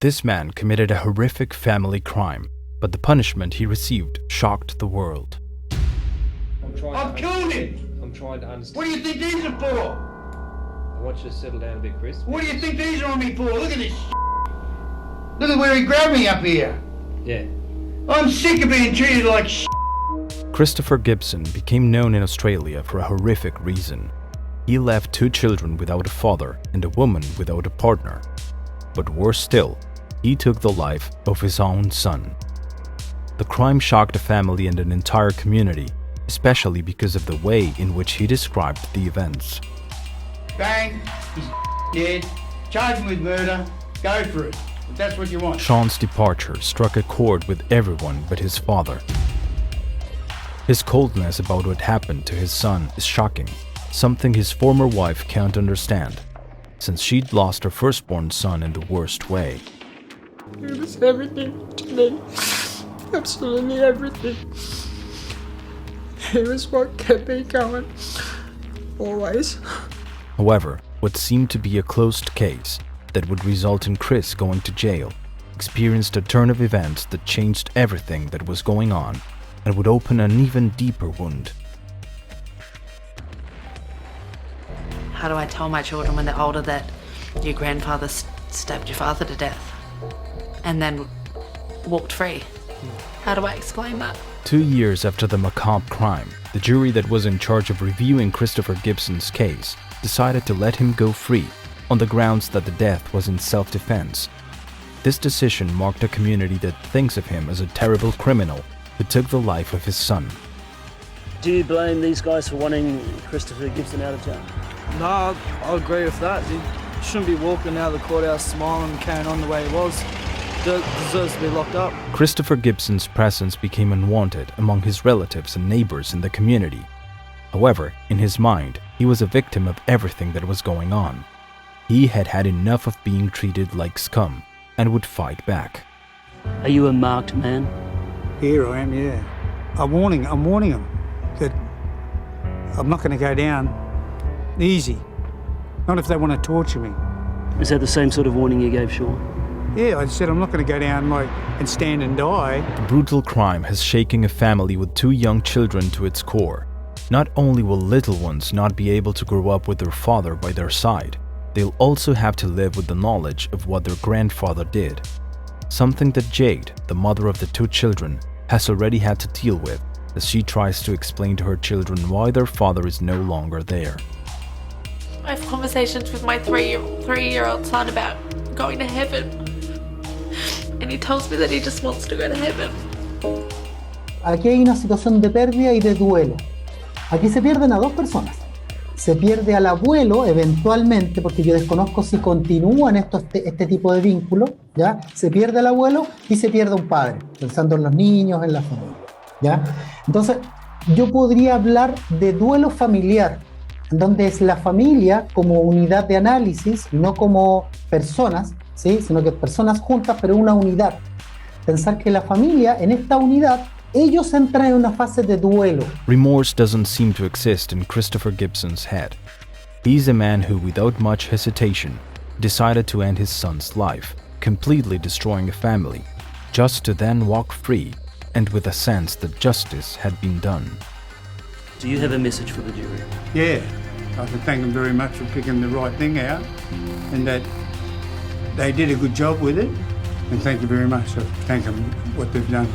This man committed a horrific family crime, but the punishment he received shocked the world. I've killed him! I'm trying to understand. What do you think these are for? I want you to settle down a bit, Chris. What do you think these are on me for? Look at this. Look at where he grabbed me up here. Yeah. I'm sick of being treated like Christopher Gibson became known in Australia for a horrific reason. He left 2 children without a father and a woman without a partner. But worse still, he took the life of his own son. The crime shocked the family and an entire community, especially because of the way in which he described the events. bang, he's dead, charge him with murder, go for it. If that's what you want. Sean's departure struck a chord with everyone but his father. His coldness about what happened to his son is shocking, something his former wife can't understand, since she'd lost her firstborn son in the worst way. It was everything to me. Absolutely everything. He was what kept me going. Always. However, what seemed to be a closed case that would result in Chris going to jail experienced a turn of events that changed everything that was going on and would open an even deeper wound. How do I tell my children when they're older that your grandfather stabbed your father to death and then walked free? How do I explain that? 2 years after the macabre crime, the jury that was in charge of reviewing Christopher Gibson's case decided to let him go free on the grounds that the death was in self-defense. This decision marked a community that thinks of him as a terrible criminal who took the life of his son. Do you blame these guys for wanting Christopher Gibson out of jail? No, I agree with that. He shouldn't be walking out of the courthouse smiling and carrying on the way he was. Deserves to be locked up. Christopher Gibson's presence became unwanted among his relatives and neighbors in the community. However, in his mind, he was a victim of everything that was going on. He had had enough of being treated like scum and would fight back. Are you a marked man? Here I am, yeah. I'm warning them that I'm not going to go down easy. Not if they want to torture me. Is that the same sort of warning you gave Sean? Yeah, I said I'm not going to go down and stand and die. The brutal crime has shaken a family with 2 young children to its core. Not only will little ones not be able to grow up with their father by their side, they'll also have to live with the knowledge of what their grandfather did. Something that Jade, the mother of the 2 children, has already had to deal with as she tries to explain to her children why their father is no longer there. I have conversations with my three-year-old son about going to heaven. And he tells me that he just wants to go to heaven. Aquí hay una situación de pérdida y de duelo. Aquí se pierden a 2 personas. Se pierde al abuelo eventualmente, porque yo desconozco si continúan este tipo de vínculos, ¿ya? Se pierde al abuelo y se pierde un padre, pensando en los niños, en la familia, ¿ya? Entonces, yo podría hablar de duelo familiar, en donde es la familia como unidad de análisis, no como personas, ¿sí? Sino que personas juntas, pero una unidad. Pensar que la familia, en esta unidad, ellos entran en una fase de duelo. Remorse doesn't seem to exist in Christopher Gibson's head. He's a man who, without much hesitation, decided to end his son's life, completely destroying a family, just to then walk free and with a sense that justice had been done. Do you have a message for the jury? Yeah, I can thank them very much for picking the right thing out and that they did a good job with it. And thank you very much. So thank them for what they've done.